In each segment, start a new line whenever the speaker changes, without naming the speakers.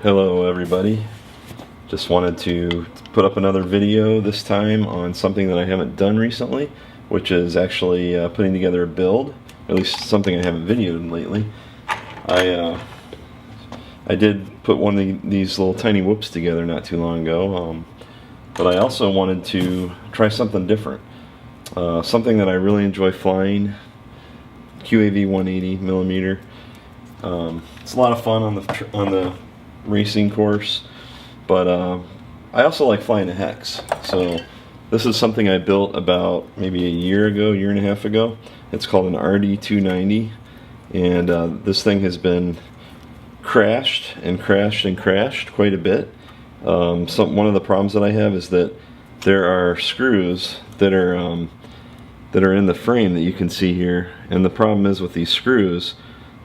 Hello everybody, just wanted to put up another video, this time on something that I haven't done recently, which is actually putting together a build, at least something I haven't videoed lately. I did put one of these little tiny whoops together not too long ago, but I also wanted to try something different, something that I really enjoy flying, QAV 180mm. It's a lot of fun on the racing course, but I also like flying a Hex. So this is something I built about maybe a year and a half ago. It's called an RD290, and this thing has been crashed quite a bit. One of the problems that I have is that there are screws that are in the frame that you can see here, and the problem is with these screws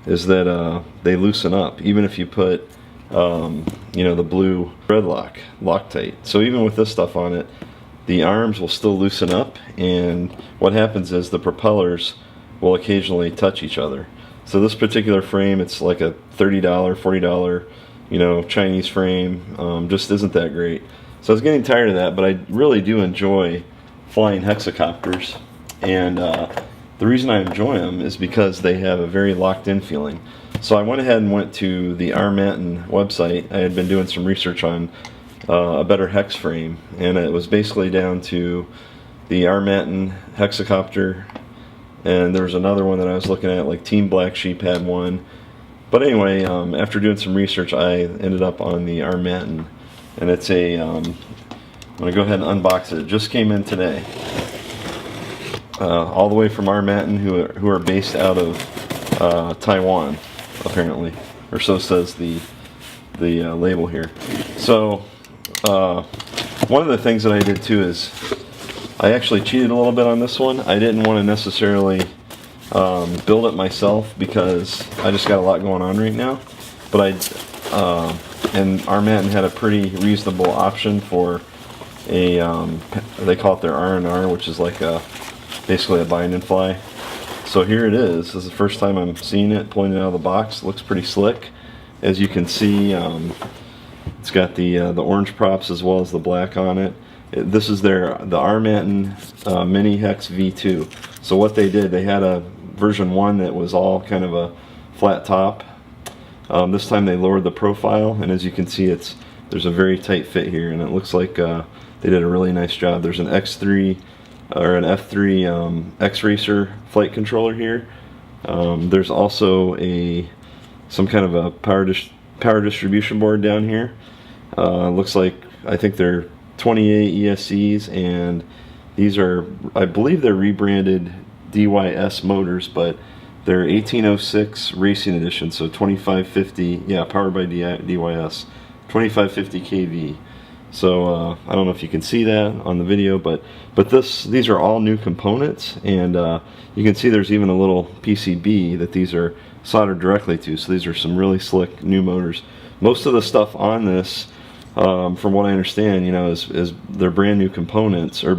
is that they loosen up even if you put you know, the blue thread Loctite. So even with this stuff on it, the arms will still loosen up, and what happens is the propellers will occasionally touch each other. So this particular frame, it's like a $30, $40, you know, Chinese frame, just isn't that great. So I was getting tired of that, but I really do enjoy flying hexacopters, and the reason I enjoy them is because they have a very locked-in feeling. So I went ahead and went to the Armattan website. I had been doing some research on a better hex frame, and it was basically down to the Armattan hexacopter, and there was another one that I was looking at, like Team Black Sheep had one. But anyway, after doing some research, I ended up on the Armattan, and it's a, I'm going to go ahead and unbox it. It just came in today. All the way from Armattan, who are based out of Taiwan, apparently, or so says the label here. So one of the things that I did too is I actually cheated a little bit on this one. I didn't want to necessarily build it myself because I just got a lot going on right now, but and Armattan had a pretty reasonable option for a they call it their R&R, which is like basically a bind and fly. So here it is. This is the first time I'm seeing it, pulling it out of the box. It looks pretty slick. As you can see, it's got the orange props as well as the black on it. This is the Armattan Mini Hex V2. So what they did, they had a version 1 that was all kind of a flat top. This time they lowered the profile, and as you can see, there's a very tight fit here, and it looks like they did a really nice job. There's an X3 or an F3 X-Racer flight controller here. There's also some kind of a power distribution board down here. Looks like, I think they're 28 ESCs, and these are, I believe they're rebranded DYS motors, but they're 1806 Racing Edition, so 2550, yeah, powered by DYS, 2550 kV. So I don't know if you can see that on the video, but these are all new components, and you can see there's even a little PCB that these are soldered directly to. So these are some really slick new motors. Most of the stuff on this, from what I understand, you know, is they're brand new components, or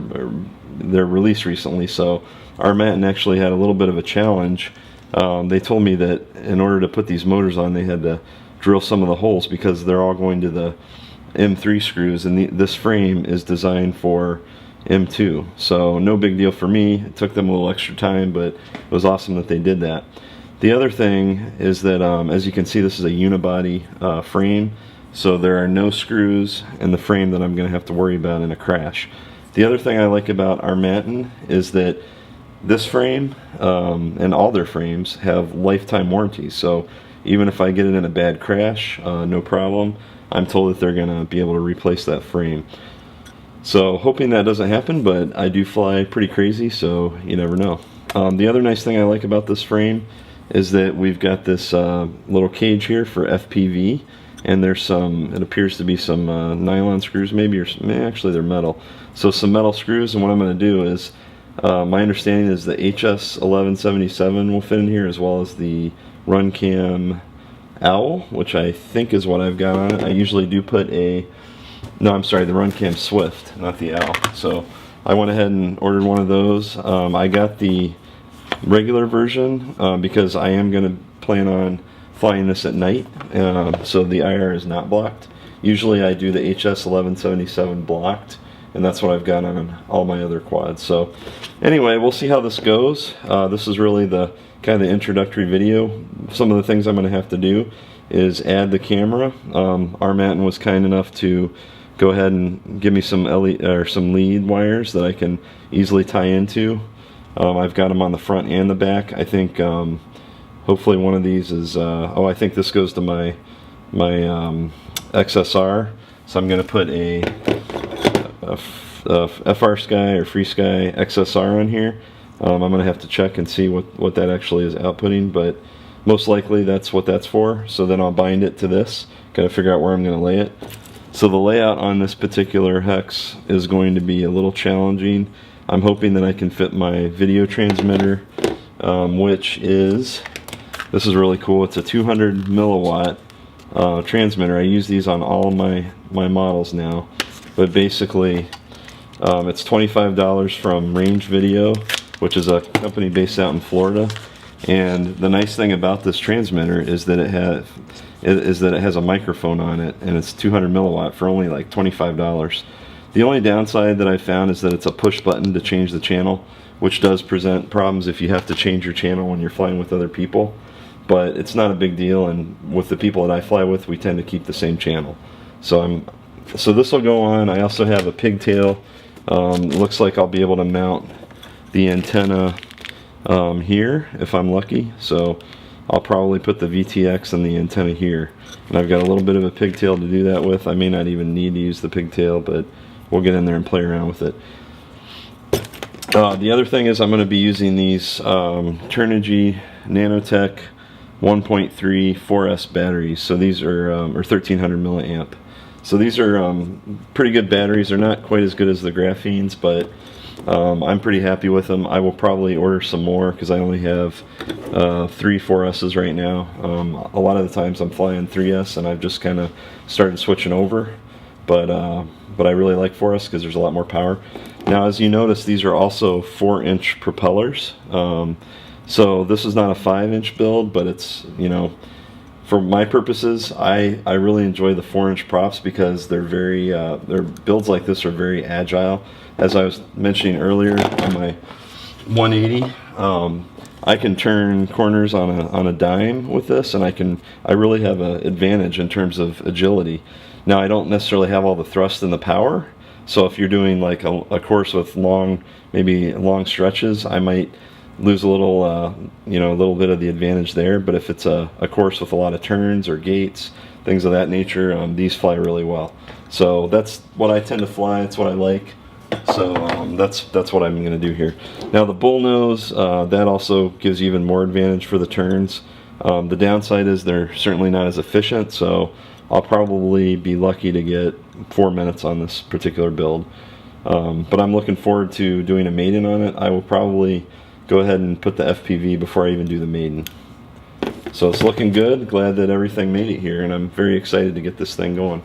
they're released recently. So Armattan actually had a little bit of a challenge. They told me that in order to put these motors on, they had to drill some of the holes because they're all going to the M3 screws, and this frame is designed for M2, so no big deal for me. It took them a little extra time, but it was awesome that they did that. The other thing is that as you can see, this is a unibody frame, so there are no screws in the frame that I'm going to have to worry about in a crash. The other thing I like about Armattan is that this frame and all their frames have lifetime warranties, so even if I get it in a bad crash, no problem. I'm told that they're going to be able to replace that frame. So hoping that doesn't happen, but I do fly pretty crazy, so you never know. The other nice thing I like about this frame is that we've got this little cage here for FPV, and there's it appears to be some nylon screws maybe, or actually they're metal. So some metal screws, and what I'm going to do is, my understanding is the HS1177 will fit in here, as well as the Runcam Owl, which I think is what I've got on it. I usually do put the Runcam Swift, not the Owl. So I went ahead and ordered one of those. I got the regular version because I am going to plan on flying this at night, so the IR is not blocked. Usually I do the HS1177 blocked, and that's what I've got on all my other quads. So anyway, we'll see how this goes. This is really the kind of the introductory video. Some of the things I'm going to have to do is add the camera. Armattan was kind enough to go ahead and give me some lead wires that I can easily tie into. I've got them on the front and the back. I think hopefully one of these is, I think this goes to my XSR. So I'm going to put a FR Sky or Free Sky XSR on here. I'm going to have to check and see what that actually is outputting, but most likely that's what that's for. So then I'll bind it to this. Got to figure out where I'm going to lay it. So the layout on this particular hex is going to be a little challenging. I'm hoping that I can fit my video transmitter, which is, this is really cool. It's a 200 milliwatt transmitter. I use these on all of my models now, but basically it's $25 from Range Video, which is a company based out in Florida. And the nice thing about this transmitter is that it has a microphone on it, and it's 200 milliwatt for only like $25. The only downside that I found is that it's a push button to change the channel, which does present problems if you have to change your channel when you're flying with other people. But it's not a big deal, and with the people that I fly with, we tend to keep the same channel. So this will go on. I also have a pigtail. Looks like I'll be able to mount the antenna here if I'm lucky. So I'll probably put the VTX and the antenna here, and I've got a little bit of a pigtail to do that with. I may not even need to use the pigtail, but we'll get in there and play around with it. The other thing is I'm going to be using these Turnigy Nano-tech 1.3 4S batteries. So these are 1300 milliamp. So these are pretty good batteries. They're not quite as good as the graphenes, but I'm pretty happy with them. I will probably order some more because I only have 3 4S's right now. A lot of the times I'm flying 3S, and I've just kind of started switching over. But I really like 4S because there's a lot more power. Now, as you notice, these are also 4-inch propellers. So this is not a 5-inch build, but it's, you know, for my purposes, I really enjoy the 4-inch props because they're very, their builds like this are very agile. As I was mentioning earlier on my 180, I can turn corners on a dime with this, and I really have an advantage in terms of agility. Now, I don't necessarily have all the thrust and the power, so if you're doing like a course with maybe long stretches, I might lose a little, you know, a little bit of the advantage there. But if it's a course with a lot of turns or gates, things of that nature, these fly really well. So that's what I tend to fly. It's what I like. So that's what I'm going to do here. Now the bullnose, that also gives you even more advantage for the turns. The downside is they're certainly not as efficient, so I'll probably be lucky to get 4 minutes on this particular build. But I'm looking forward to doing a maiden on it. I will probably go ahead and put the FPV before I even do the maiden. So it's looking good. Glad that everything made it here, and I'm very excited to get this thing going.